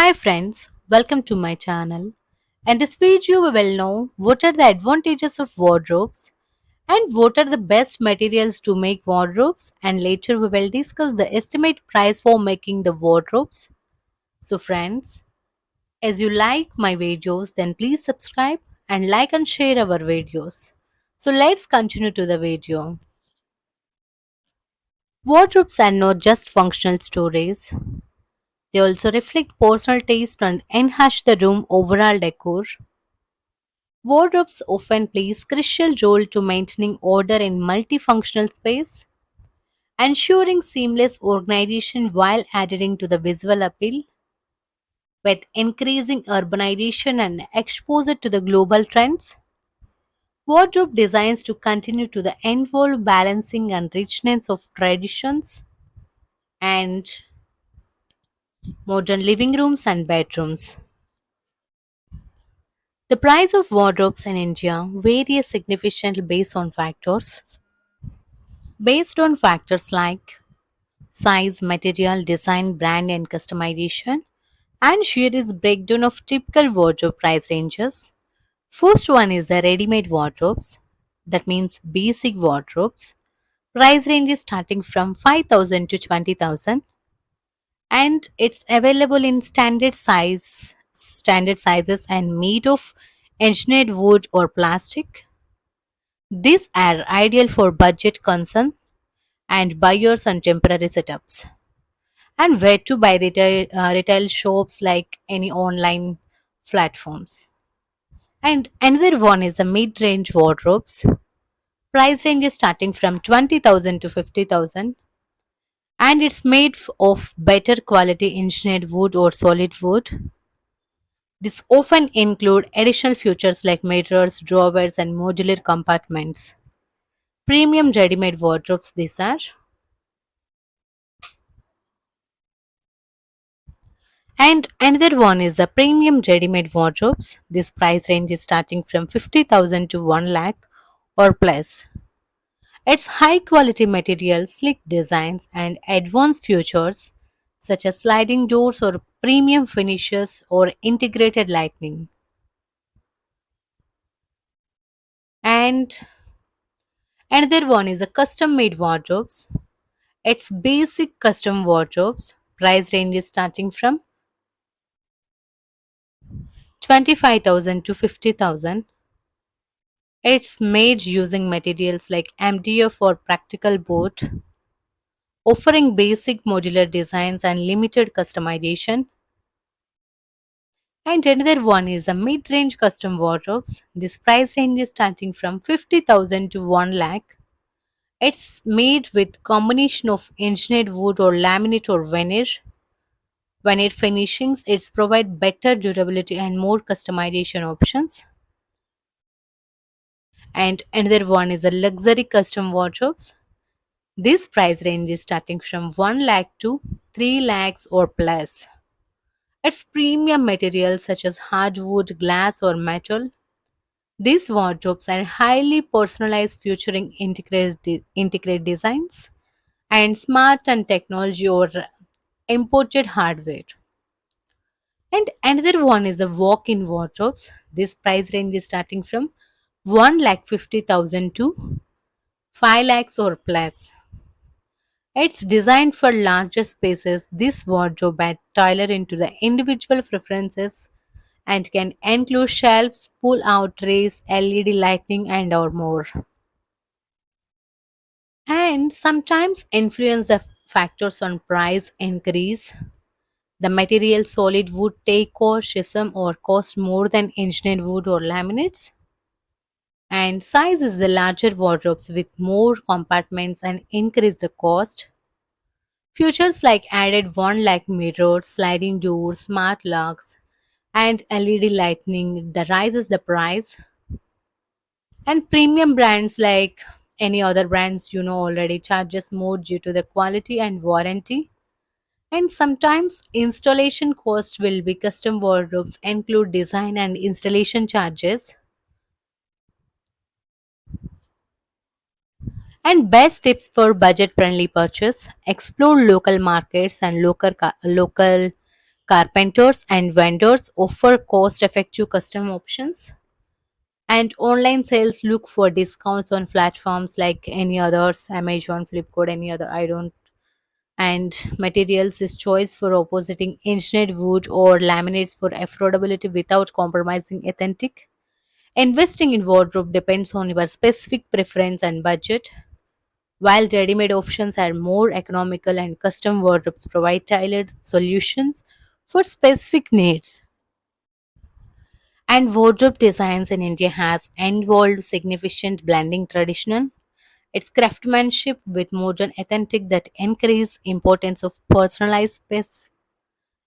Hi friends, welcome to my channel. In this video we will know what are the advantages of wardrobes and what are the best materials to make wardrobes, and later we will discuss the estimate price for making the wardrobes. So friends, as you like my videos then please subscribe and like and share our videos. So let's continue to the video. Wardrobes are not just functional storage. They also reflect personal taste and enhance the room overall decor. Wardrobes often plays crucial role to maintaining order in multifunctional space, ensuring seamless organization while adhering to the visual appeal. With increasing urbanization and exposure to the global trends, wardrobe designs to continue to the involve balancing and richness of traditions and modern living rooms and bedrooms. The price of wardrobes in India varies significantly based on factors like size, material, design, brand, and customization. And here is breakdown of typical wardrobe price ranges. First one is the ready-made wardrobes. That means basic wardrobes. Price range is starting from 5,000 to 20,000, and it's available in standard sizes and made of engineered wood or plastic. These are ideal for budget concern and buyers and temporary setups. And where to buy retail shops like any online platforms. And another one is the mid-range wardrobes. Price range is starting from 20,000 to 50,000, and it's made of better quality engineered wood or solid wood. This often include additional features like mirrors, drawers, and modular compartments. Premium ready-made wardrobes these are. And another one is the premium ready-made wardrobes. This price range is starting from 50,000 to 1 lakh or plus. Its high quality materials, sleek designs, and advanced features such as sliding doors or premium finishes or integrated lighting. And another one is a custom made wardrobes. Its basic custom wardrobes price range is starting from 25,000 to 50,000. It's made using materials like MDF or practical board, offering basic modular designs and limited customization. And another one is the mid-range custom wardrobes. This price range is starting from 50,000 to 1 lakh. It's made with combination of engineered wood or laminate or veneer. Veneer finishings, it's provide better durability and more customization options. And another one is the luxury custom wardrobes. This price range is starting from 1 lakh to 3 lakhs or plus. It's premium materials such as hardwood, glass, or metal. These wardrobes are highly personalized, featuring integrated designs and smart and technology or imported hardware. And another one is the walk-in wardrobes. This price range is starting from 1 lakh 50,000 to 5 lakhs or plus. It's designed for larger spaces. This wardrobe is tailored into the individual preferences and can include shelves, pull-out trays, LED lighting, and or more. And sometimes influence the factors on price increase. The material solid wood take or shim or cost more than engineered wood or laminates. And size is the larger wardrobes with more compartments and increase the cost. Features like added one like mirrors, sliding doors, smart locks, and LED lighting that rises the price. And premium brands like any other brands already charges more due to the quality and warranty. And sometimes installation cost will be custom wardrobes include design and installation charges. And best tips for budget friendly purchase: explore local markets and local Carpenters and vendors offer cost effective custom options, and online sales look for discounts on platforms like any others, Amazon, Flipkart, any other. I don't. And materials is choice for oppositing engineered wood or laminates for affordability without compromising authentic. Investing in wardrobe depends on your specific preference and budget. While ready-made options are more economical and custom wardrobes provide tailored solutions for specific needs. And wardrobe designs in India has involved significant blending traditional. Its craftsmanship with modern authentic that increase importance of personalized space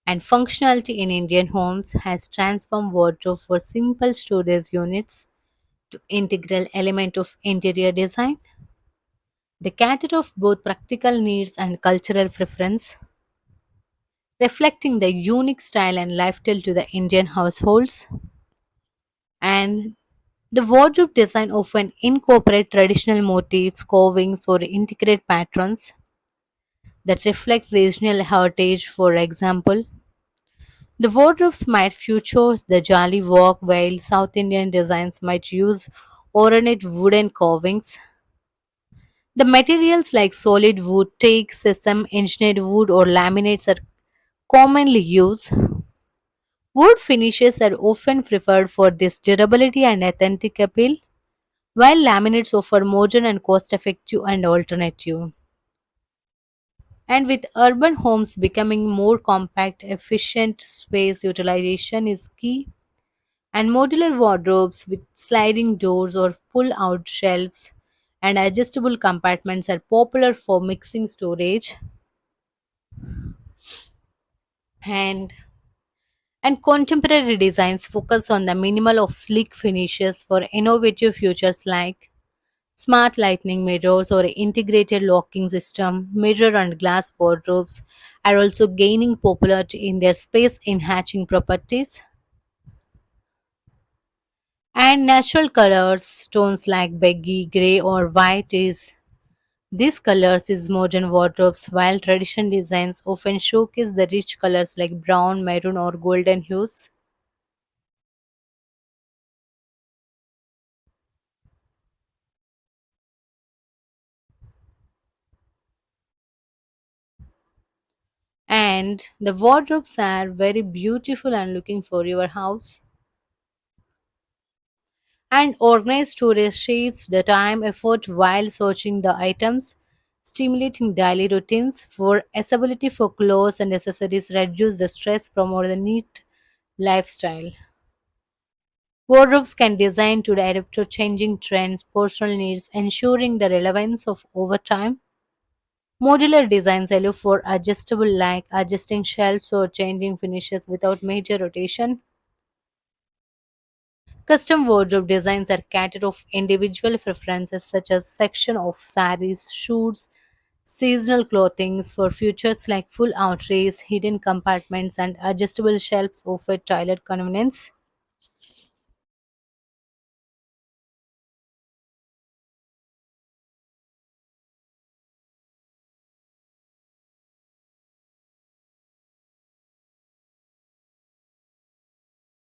and functionality in Indian homes has transformed wardrobe for simple storage units to integral element of interior design. They cater of both practical needs and cultural preference, reflecting the unique style and lifestyle to the Indian households. And the wardrobe design often incorporate traditional motifs, carvings, or integrate patterns that reflect regional heritage. For example, the wardrobes might feature the jolly walk, while South Indian designs might use ornate wooden carvings. The materials like solid wood, teak, sesame, engineered wood, or laminates are commonly used. Wood finishes are often preferred for this durability and authentic appeal, while laminates offer modern and cost-effective and alternative. And with urban homes becoming more compact, efficient space utilization is key. And modular wardrobes with sliding doors or pull out shelves and adjustable compartments are popular for mixing storage. And and contemporary designs focus on the minimal of sleek finishes for innovative features like smart lighting mirrors or integrated locking system. Mirror and glass wardrobes are also gaining popularity in their space enhancing properties. And natural colors, tones like beggy, grey, or white is these colors is modern wardrobes, while traditional designs often showcase the rich colors like brown, maroon, or golden hues. And the wardrobes are very beautiful and looking for your house. And organized storage saves the time effort while searching the items, stimulating daily routines for accessibility for clothes and accessories, reduce the stress, promote the neat lifestyle. Wardrobes can design to adapt to changing trends, personal needs, ensuring the relevance of over time. Modular designs allow for adjustable like adjusting shelves or changing finishes without major rotation. Custom wardrobe designs are catered of individual preferences such as section of saris, shoots, seasonal clothings for features like full outlays, hidden compartments, and adjustable shelves offer tailored convenience.